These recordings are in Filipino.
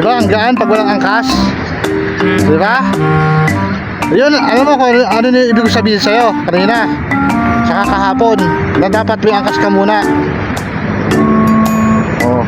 Diba, ang gaan pag walang angkas? Diba? Yun, alam mo kung ano yung ibig ko sabihin sa'yo kanina, saka kahapon, na dapat may angkas ka muna. Oh.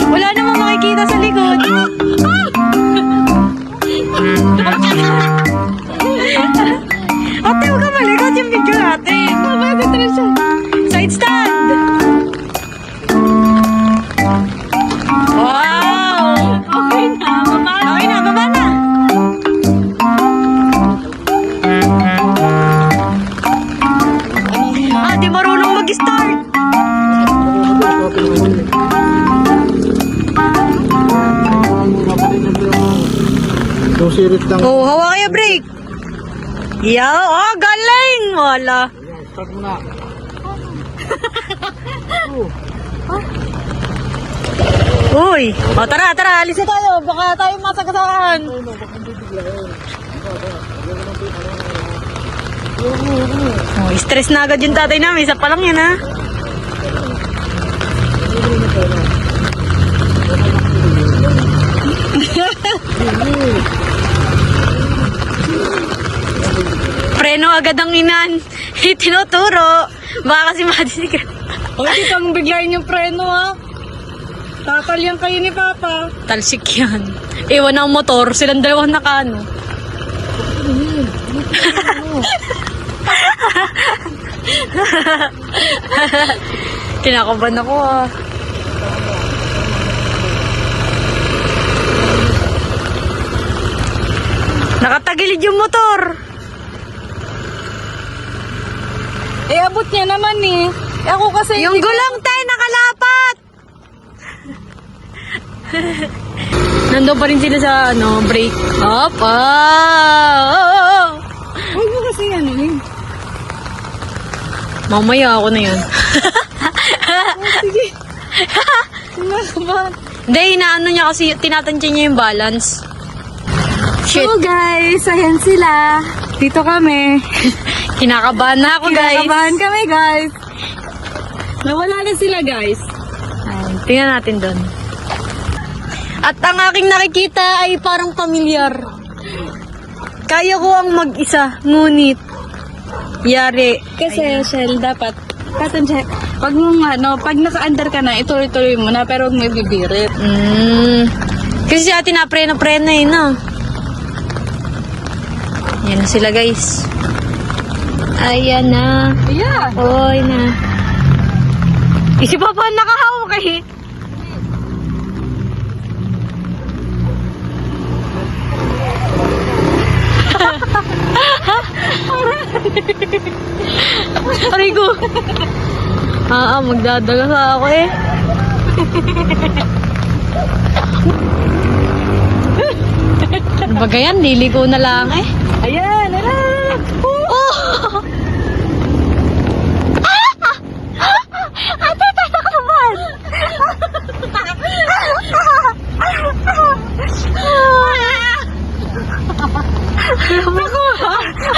Wala namang makikita sa likod. Ate, huwag ka malikot yung video natin. Bakit na siya? Side stand. Wow! Okay na, baba na. Okay na, baba na. Ah, di marunong mag-start. Sirit lang. Oh, hawa kayo break. Yaw, oh, galing. Wala. Start mo na. Uy, oh, tara, alis na tayo. Baka tayo masagasakan. Oh, stress na agad yung tatay namin. Isa pa lang yan, ha? Preno agad ang inan. Tinuturo. Baka kasi madisigan. O, hindi kang biglayin yung preno, ha? Tatalyan kayo ni Papa. Talsik yan. Iwan ang motor. Silang dalawang nakano. Kinakabahan ako, ah. Nakatagilid yung motor. Eh, abot niya naman, eh. Eh, ako kasi... Yung gulong tayo nakalapat. Nandun pa rin sila sa break. Up. Huwag mo kasi ano, eh. Mamaya ako na yun. Sige. Sinakabahan. Hindi, inaano niya kasi tinatansya niya yung balance. Shit. So, guys, ayan sila. Dito kami. Kinakabahan na ako, guys. Kinakabahan kami, guys. Nawala na sila, guys. Ayan, tingnan natin doon. At ang aking nakikita ay parang pamilyar. Kaya ko ang mag-isa, ngunit yari. Kasi, Shell, dapat patansya. Pag mong pag naka-under ka na, ituloy-tuloy mo na, pero huwag mo ibibirit. Kasi si ate napreno-preno eh, no? Yan na sila, guys. Ayan na. Yeah. Oy na. Isi pa pa nakahawak eh. Aray ko. Magdadala ako eh. Ano ba ganyan? Liliko na lang eh. Ayan, ayan. Oh! Ate, tayo ka naman!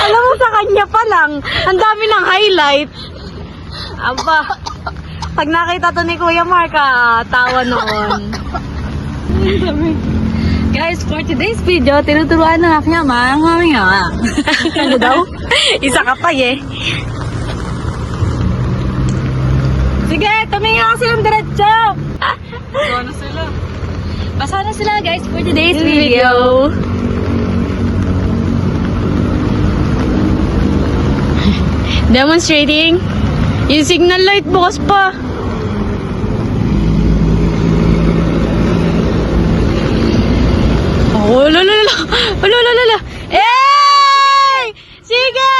Alam mo sa kanya pa lang, ang dami ng highlight. Aba, pag nakita to ni Kuya Mark, tawa noon. Guys, for today's video, tinuturuan ng aking ama ang aming ama. Ano daw? Isa ka pa eh. Sige, tumingin ako silang diretso. Basa na sila. Basa na sila guys for today's video. Demonstrating? Yung signal light bukas pa. Oh, lalala. Lalala. Eh! Sige!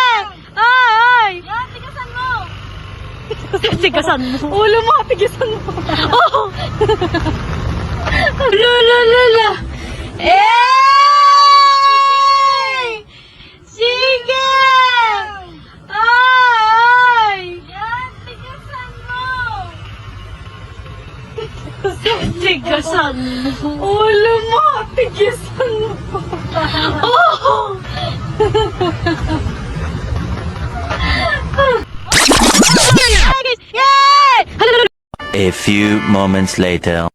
Ay! Yan, tigasan mo! Tigasan mo. Ulo mo, tigasan mo! Oh! Lalala. Eh! Sige! Ay! Yan, tigasan mo! Tigasan mo. Ulo mo, tigasan mo! Oh! Yay! A few moments later.